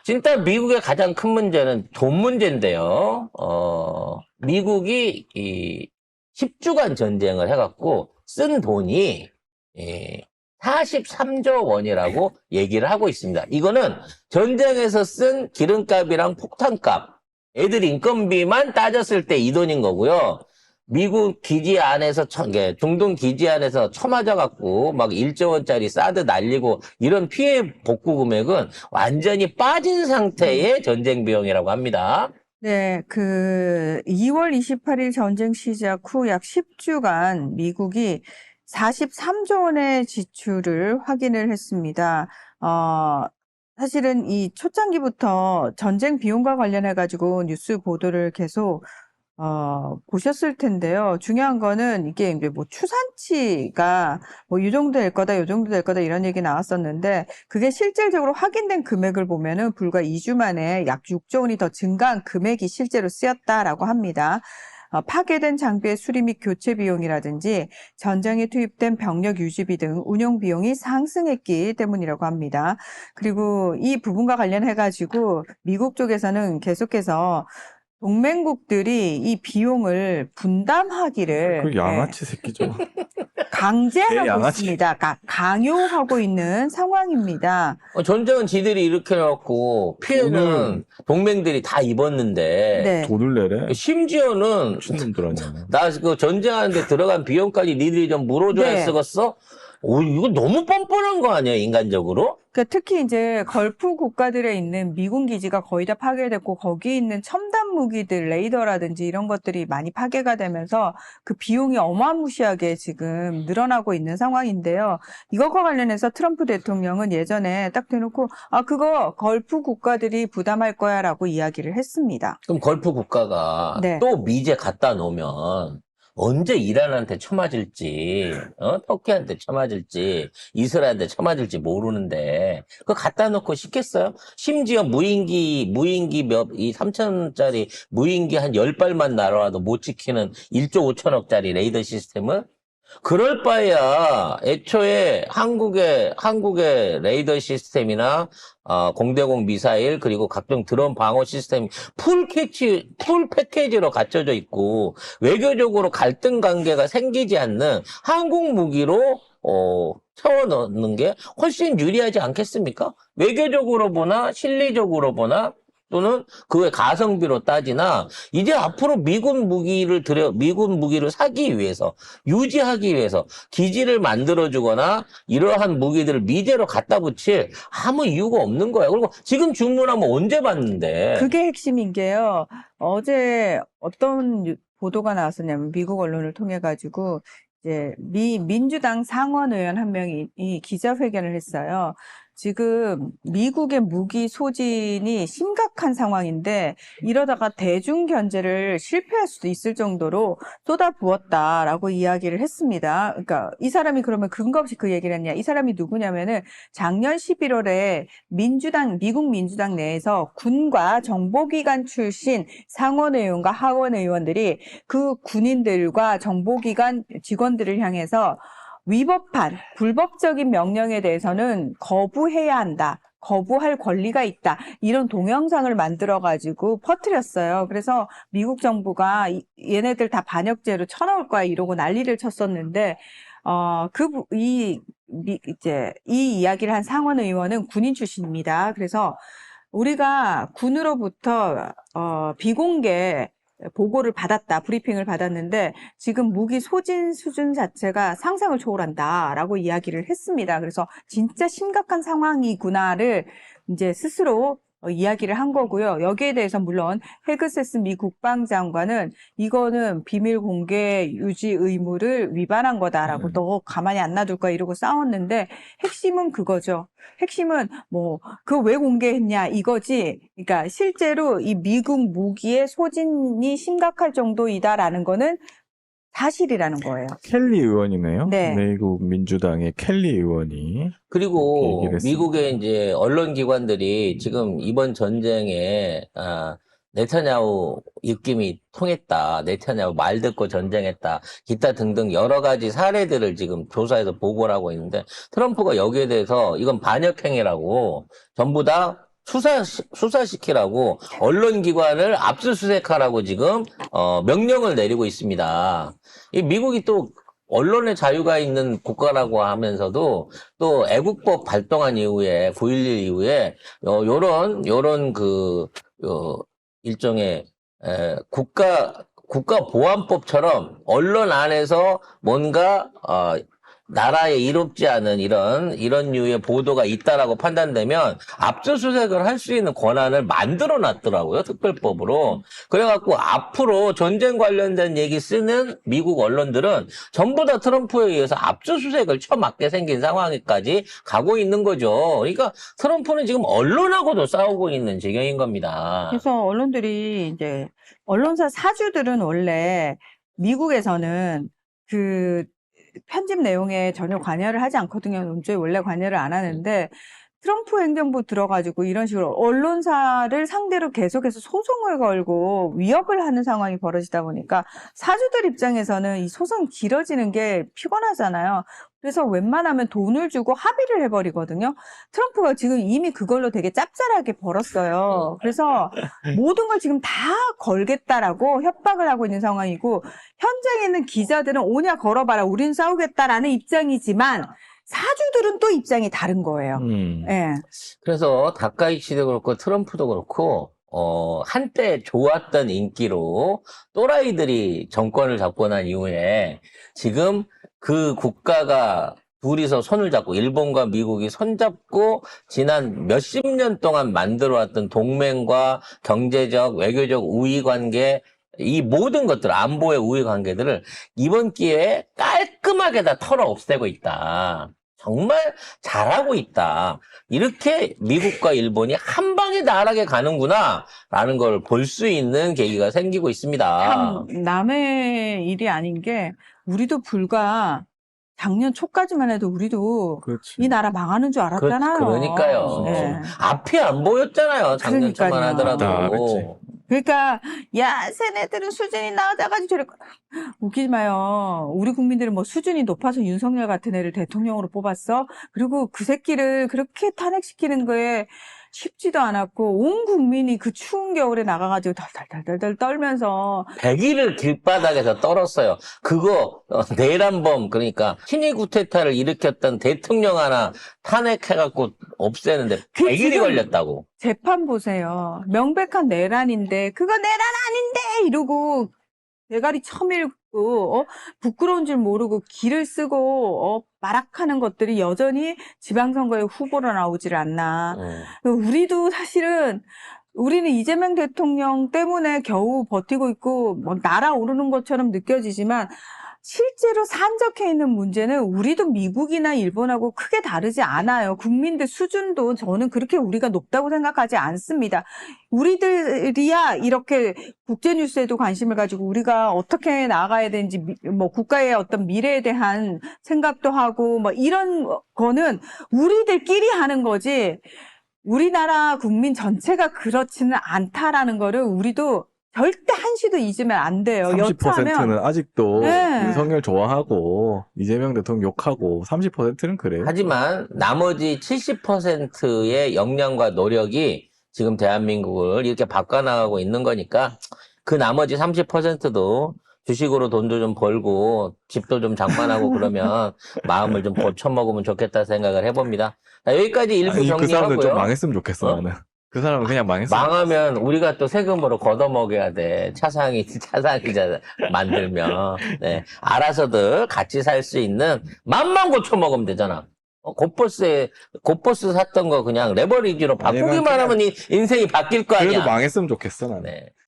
진짜 미국의 가장 큰 문제는 돈 문제인데요. 미국이 이 10주간 전쟁을 해갖고 쓴 돈이 43조 원이라고 얘기를 하고 있습니다. 이거는 전쟁에서 쓴 기름값이랑 폭탄값, 애들 인건비만 따졌을 때 이 돈인 거고요. 미국 기지 안에서 중동 기지 안에서 쳐맞아갖고 막 1조 원짜리 사드 날리고 이런 피해 복구 금액은 완전히 빠진 상태의 전쟁 비용이라고 합니다. 네, 2월 28일 전쟁 시작 후 약 10주간 미국이 43조 원의 지출을 확인을 했습니다. 사실은 이 초창기부터 전쟁 비용과 관련해가지고 뉴스 보도를 계속 보셨을 텐데요. 중요한 거는 이게 이제 뭐 추산치가 뭐 이 정도 될 거다, 요 정도 될 거다 이런 얘기 나왔었는데 그게 실질적으로 확인된 금액을 보면은 불과 2주 만에 약 6조 원이 더 증가한 금액이 실제로 쓰였다라고 합니다. 파괴된 장비의 수리 및 교체 비용이라든지 전장에 투입된 병력 유지비 등 운용 비용이 상승했기 때문이라고 합니다. 그리고 이 부분과 관련해가지고 미국 쪽에서는 계속해서 동맹국들이 이 비용을 분담하기를 그 양아치 새끼죠. 강제하고 양아치. 있습니다. 강요하고 있는 상황입니다. 전쟁은 지들이 일으켜놓고 피해는 동맹들이 다 입었는데 네. 돈을 내래? 심지어는 미친놈들 아니야. 나 그 전쟁하는데 들어간 비용까지 니들이 좀 물어줘야 네. 쓰겠어? 이거 너무 뻔뻔한 거 아니야, 인간적으로? 그러니까 특히 이제 걸프 국가들에 있는 미군 기지가 거의 다 파괴됐고 거기에 있는 첨단 무기들, 레이더라든지 이런 것들이 많이 파괴가 되면서 그 비용이 어마무시하게 지금 늘어나고 있는 상황인데요. 이것과 관련해서 트럼프 대통령은 예전에 딱 대놓고 그거 걸프 국가들이 부담할 거야라고 이야기를 했습니다. 그럼 걸프 국가가 네. 또 미제 갖다 놓으면 언제 이란한테 쳐맞을지, 터키한테 쳐맞을지, 이스라엘한테 쳐맞을지 모르는데, 그거 갖다 놓고 싶겠어요? 심지어 무인기 이 3천원짜리 무인기 한 10발만 날아와도 못 지키는 1조 5천억짜리 레이더 시스템을? 그럴 바에야 애초에 한국의 레이더 시스템이나 공대공 미사일 그리고 각종 드론 방어 시스템이 풀 패키지로 갖춰져 있고 외교적으로 갈등 관계가 생기지 않는 한국 무기로 채워넣는 게 훨씬 유리하지 않겠습니까? 외교적으로 보나 실리적으로 보나 또는 그의 가성비로 따지나 이제 앞으로 미군 무기를 사기 위해서 유지하기 위해서 기지를 만들어주거나 이러한 무기들을 미제로 갖다 붙일 아무 이유가 없는 거야. 그리고 지금 주문하면 언제 받는데? 그게 핵심인 게요. 어제 어떤 보도가 나왔었냐면 미국 언론을 통해 가지고 이제 민주당 상원 의원 한 명이 이 기자회견을 했어요. 지금 미국의 무기 소진이 심각한 상황인데 이러다가 대중 견제를 실패할 수도 있을 정도로 쏟아부었다라고 이야기를 했습니다. 그러니까 이 사람이 그러면 근거 없이 그 얘기를 했냐? 이 사람이 누구냐면은 작년 11월에 미국 민주당 내에서 군과 정보기관 출신 상원 의원과 하원 의원들이 그 군인들과 정보기관 직원들을 향해서 위법한 불법적인 명령에 대해서는 거부해야 한다. 거부할 권리가 있다. 이런 동영상을 만들어가지고 퍼뜨렸어요. 그래서 미국 정부가 얘네들 다 반역죄로 쳐넣을 거야 이러고 난리를 쳤었는데, 이 이야기를 한 상원 의원은 군인 출신입니다. 그래서 우리가 군으로부터 비공개 보고를 받았다, 브리핑을 받았는데 지금 무기 소진 수준 자체가 상상을 초월한다라고 이야기를 했습니다. 그래서 진짜 심각한 상황이구나를 이제 스스로 이야기를 한 거고요. 여기에 대해서 물론 헤그세스 미 국방장관은 이거는 비밀 공개 유지 의무를 위반한 거다라고 너 가만히 안 놔둘 거야 이러고 싸웠는데 핵심은 그거죠. 핵심은 그거 왜 공개했냐 이거지. 그러니까 실제로 이 미국 무기의 소진이 심각할 정도이다라는 거는 사실이라는 거예요. 켈리 의원이네요. 네. 미국 민주당의 켈리 의원이. 그리고 얘기를 했습니다. 미국의 이제 언론기관들이 지금 이번 전쟁에 네타냐후 입김이 통했다. 네타냐후 말 듣고 전쟁했다. 기타 등등 여러 가지 사례들을 지금 조사해서 보고를 하고 있는데 트럼프가 여기에 대해서 이건 반역행위라고 전부 다 수사시키라고 언론기관을 압수수색하라고 지금 명령을 내리고 있습니다. 이 미국이 또 언론의 자유가 있는 국가라고 하면서도 또 애국법 발동한 이후에 9.11 이후에 요런 일종의 국가보안법처럼 언론 안에서 뭔가 나라에 이롭지 않은 이런 류의 보도가 있다라고 판단되면 압수수색을 할 수 있는 권한을 만들어 놨더라고요. 특별법으로. 그래갖고 앞으로 전쟁 관련된 얘기 쓰는 미국 언론들은 전부 다 트럼프에 의해서 압수수색을 처맞게 생긴 상황까지 가고 있는 거죠. 그러니까 트럼프는 지금 언론하고도 싸우고 있는 지경인 겁니다. 그래서 언론들이 이제 언론사 사주들은 원래 미국에서는 그 편집 내용에 전혀 관여를 하지 않거든요. 논조에 원래 관여를 안 하는데 트럼프 행정부 들어가지고 이런 식으로 언론사를 상대로 계속해서 소송을 걸고 위협을 하는 상황이 벌어지다 보니까 사주들 입장에서는 이 소송이 길어지는 게 피곤하잖아요. 그래서 웬만하면 돈을 주고 합의를 해버리거든요. 트럼프가 지금 이미 그걸로 되게 짭짤하게 벌었어요. 그래서 모든 걸 지금 다 걸겠다라고 협박을 하고 있는 상황이고 현장에 있는 기자들은 오냐 걸어봐라 우린 싸우겠다라는 입장이지만 사주들은 또 입장이 다른 거예요. 예. 그래서 다카이치도 그렇고 트럼프도 그렇고 한때 좋았던 인기로 또라이들이 정권을 잡고 난 이후에 지금 그 국가가 둘이서 손을 잡고 일본과 미국이 손잡고 지난 몇십 년 동안 만들어왔던 동맹과 경제적, 외교적 우위 관계 이 모든 것들, 안보의 우위 관계들을 이번 기회에 깔끔하게 다 털어 없애고 있다. 정말 잘하고 있다. 이렇게 미국과 일본이 한 방에 나락에 가는구나 라는 걸 볼 수 있는 계기가 생기고 있습니다. 참 남의 일이 아닌 게 우리도 불과 작년 초까지만 해도 우리도 그렇지. 이 나라 망하는 줄 알았잖아요. 그러니까요. 예. 앞이 안 보였잖아요. 작년 초만 그러니까요. 하더라도. 아, 그치. 그러니까 야 쟤네들은 수준이 낮아가지고 저래 웃기지 마요. 우리 국민들은 뭐 수준이 높아서 윤석열 같은 애를 대통령으로 뽑았어? 그리고 그 새끼를 그렇게 탄핵시키는 거에 쉽지도 않았고 온 국민이 그 추운 겨울에 나가가지고 덜덜덜덜 떨면서 100일을 길바닥에서 떨었어요. 그거 내란범 그러니까 친위 구테타를 일으켰던 대통령 하나 탄핵해갖고 없애는데 그 100일이 지금 걸렸다고. 재판 보세요. 명백한 내란인데 그거 내란 아닌데 이러고 대가리 쳐밀고 부끄러운 줄 모르고 기를 쓰고 말악하는 것들이 여전히 지방선거에 후보로 나오질 않나. 우리도 사실은 우리는 이재명 대통령 때문에 겨우 버티고 있고 뭐 날아오르는 것처럼 느껴지지만 실제로 산적해 있는 문제는 우리도 미국이나 일본하고 크게 다르지 않아요. 국민들 수준도 저는 그렇게 우리가 높다고 생각하지 않습니다. 우리들이야 이렇게 국제뉴스에도 관심을 가지고 우리가 어떻게 나아가야 되는지 뭐 국가의 어떤 미래에 대한 생각도 하고 뭐 이런 거는 우리들끼리 하는 거지 우리나라 국민 전체가 그렇지는 않다라는 거를 우리도 절대 한시도 잊으면 안 돼요. 30%는 아직도 네. 윤석열 좋아하고 이재명 대통령 욕하고 30%는 그래요. 하지만 나머지 70%의 역량과 노력이 지금 대한민국을 이렇게 바꿔나가고 있는 거니까 그 나머지 30%도 주식으로 돈도 좀 벌고 집도 좀 장만하고 그러면 마음을 좀 고쳐먹으면 좋겠다 생각을 해봅니다. 자, 여기까지 일부 아니, 그 사람들 정리하고요. 좀 망했으면 좋겠어 나는. 그 사람은 그냥 망했으면 망하면 우리가 또 세금으로 걷어먹여야 돼. 차상이자 만들면. 네. 알아서들 같이 살 수 있는 맘만 고쳐먹으면 되잖아. 곧버스 샀던 거 그냥 레버리지로 바꾸기만 그냥- 하면 인생이 바뀔 거 아니야. 그래도 망했으면 좋겠어 나는. 네.